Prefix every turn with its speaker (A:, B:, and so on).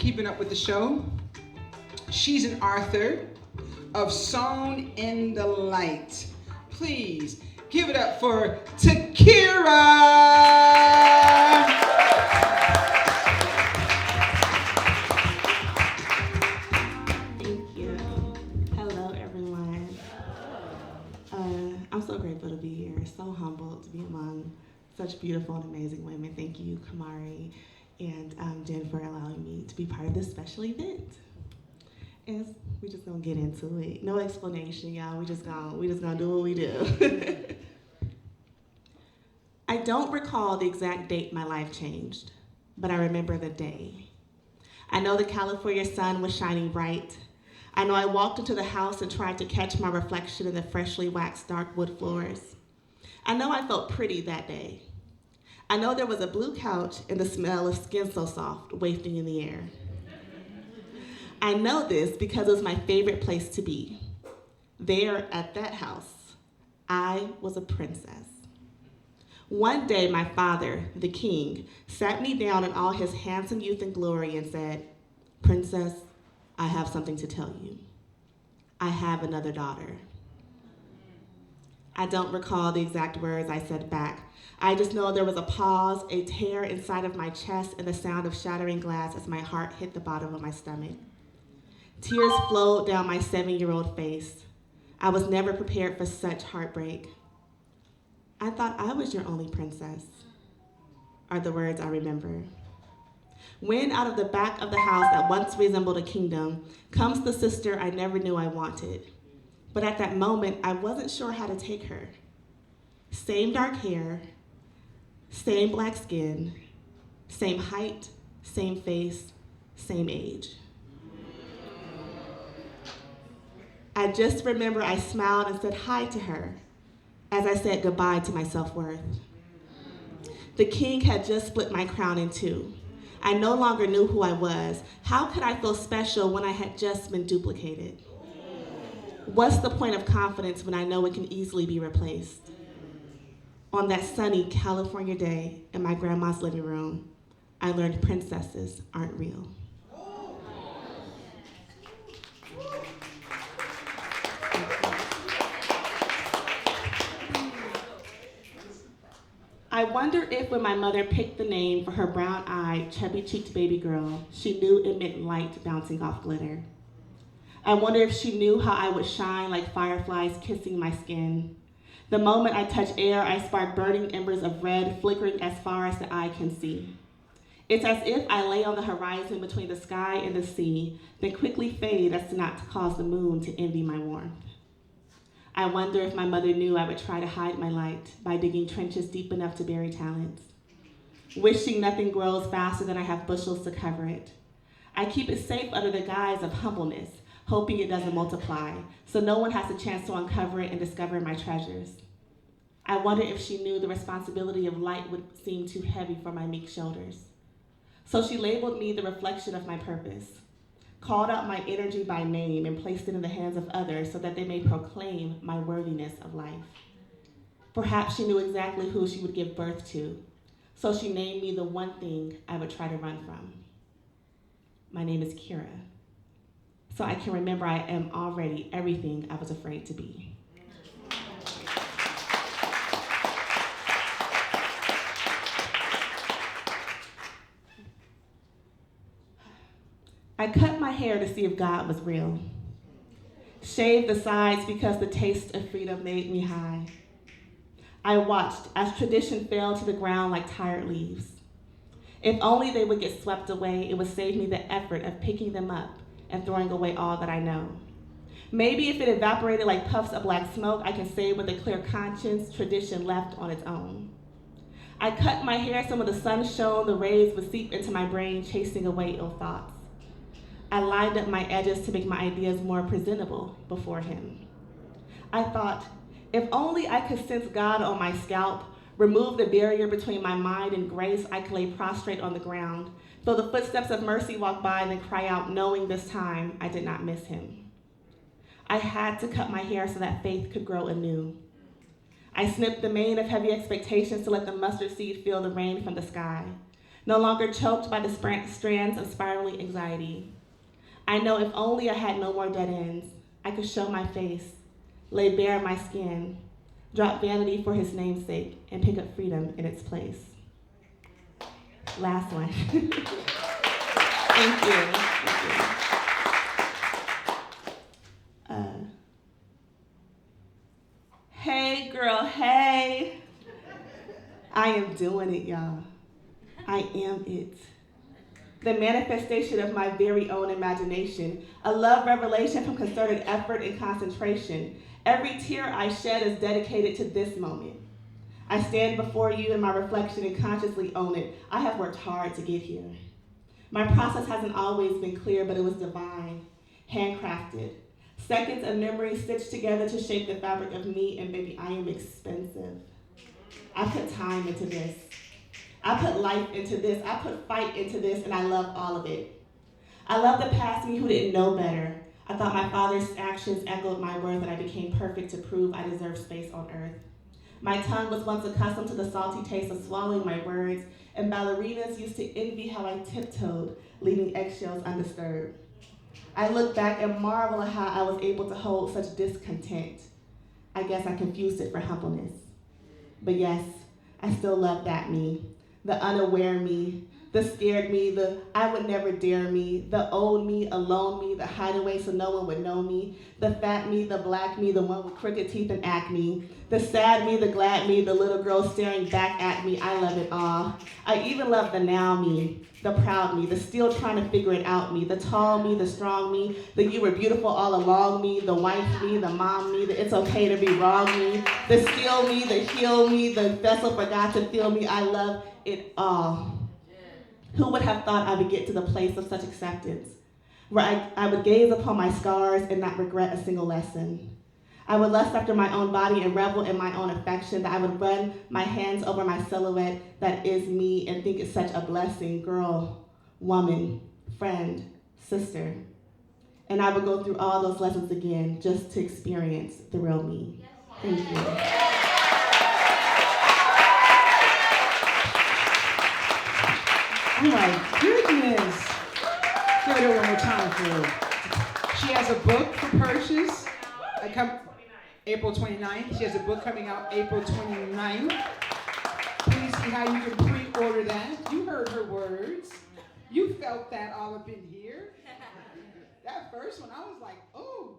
A: keeping up with the show. She's an author of Sown in the Light. Please give it up for Tekira.
B: Thank you. Hello, everyone. I'm so grateful to be here. So humbled to be among such beautiful and amazing women. Thank you, Kamari and Jen, for allowing me to be part of this special event. And we're just gonna get into it. No explanation, y'all. We just gonna do what we do. I don't recall the exact date my life changed, but I remember the day. I know the California sun was shining bright. I know I walked into the house and tried to catch my reflection in the freshly waxed dark wood floors. I know I felt pretty that day. I know there was a blue couch and the smell of skin so soft wafting in the air. I know this because it was my favorite place to be. There at that house, I was a princess. One day, my father, the king, sat me down in all his handsome youth and glory and said, "Princess, I have something to tell you. I have another daughter." I don't recall the exact words I said back. I just know there was a pause, a tear inside of my chest, and the sound of shattering glass as my heart hit the bottom of my stomach. Tears flowed down my 7-year-old face. I was never prepared for such heartbreak. "I thought I was your only princess," are the words I remember. When out of the back of the house that once resembled a kingdom comes the sister I never knew I wanted. But at that moment, I wasn't sure how to take her. Same dark hair, same black skin, same height, same face, same age. I just remember I smiled and said hi to her as I said goodbye to my self-worth. The king had just split my crown in two. I no longer knew who I was. How could I feel special when I had just been duplicated? What's the point of confidence when I know it can easily be replaced? On that sunny California day in my grandma's living room, I learned princesses aren't real. I wonder if when my mother picked the name for her brown-eyed, chubby-cheeked baby girl, she knew it meant light bouncing off glitter. I wonder if she knew how I would shine like fireflies kissing my skin. The moment I touch air, I spark burning embers of red flickering as far as the eye can see. It's as if I lay on the horizon between the sky and the sea, then quickly fade as to not to cause the moon to envy my warmth. I wonder if my mother knew I would try to hide my light by digging trenches deep enough to bury talents. Wishing nothing grows faster than I have bushels to cover it. I keep it safe under the guise of humbleness, hoping it doesn't multiply, so no one has a chance to uncover it and discover my treasures. I wonder if she knew the responsibility of light would seem too heavy for my meek shoulders. So she labeled me the reflection of my purpose, called out my energy by name and placed it in the hands of others so that they may proclaim my worthiness of life. Perhaps she knew exactly who she would give birth to, so she named me the one thing I would try to run from. My name is Kira, so I can remember I am already everything I was afraid to be. I cut my hair to see if God was real. Shaved the sides because the taste of freedom made me high. I watched as tradition fell to the ground like tired leaves. If only they would get swept away, it would save me the effort of picking them up and throwing away all that I know. Maybe if it evaporated like puffs of black smoke, I can say with a clear conscience, tradition left on its own. I cut my hair so when the sun shone, the rays would seep into my brain, chasing away ill thoughts. I lined up my edges to make my ideas more presentable before him. I thought, if only I could sense God on my scalp, remove the barrier between my mind and grace, I could lay prostrate on the ground, feel the footsteps of mercy walk by and then cry out, knowing this time I did not miss him. I had to cut my hair so that faith could grow anew. I snipped the mane of heavy expectations to let the mustard seed feel the rain from the sky. no longer choked by the strands of spiraling anxiety. I know if only I had no more dead ends, I could show my face, lay bare my skin, drop vanity for his namesake, and pick up freedom in its place. Last one. Thank you. Hey, girl, hey. I am doing it, y'all. I am it. The manifestation of my very own imagination, a love revelation from concerted effort and concentration. Every tear I shed is dedicated to this moment. I stand before you in my reflection and consciously own it. I have worked hard to get here. My process hasn't always been clear, but it was divine, handcrafted. Seconds of memory stitched together to shape the fabric of me, and baby, I am expensive. I put time into this. I put life into this. I put fight into this, and I love all of it. I love the past me who didn't know better. I thought my father's actions echoed my worth, and I became perfect to prove I deserve space on earth. My tongue was once accustomed to the salty taste of swallowing my words, and ballerinas used to envy how I tiptoed, leaving eggshells undisturbed. I look back and marvel at how I was able to hold such discontent. I guess I confused it for humbleness. But yes, I still love that me, the unaware me, the scared me, the I would never dare me, the old me, alone me, the hideaway so no one would know me, the fat me, the black me, the one with crooked teeth and acne, the sad me, the glad me, the little girl staring back at me. I love it all. I even love the now me, the proud me, the still trying to figure it out me, the tall me, the strong me, the you were beautiful all along me, the wife me, the mom me, the it's okay to be wrong me, the still me, the heal me, the vessel forgot to feel me. I love it all. Who would have thought I would get to the place of such acceptance, where I would gaze upon my scars and not regret a single lesson. I would lust after my own body and revel in my own affection, that I would run my hands over my silhouette that is me and think it's such a blessing, girl, woman, friend, sister. And I would go through all those lessons again just to experience the real me. Thank you.
A: Oh my goodness. Give it one more time for her. She has a book for purchase. April 29th. She has a book coming out April 29th. Please see how you can pre-order that. You heard her words. You felt that all up in here. That first one, I was like, oh.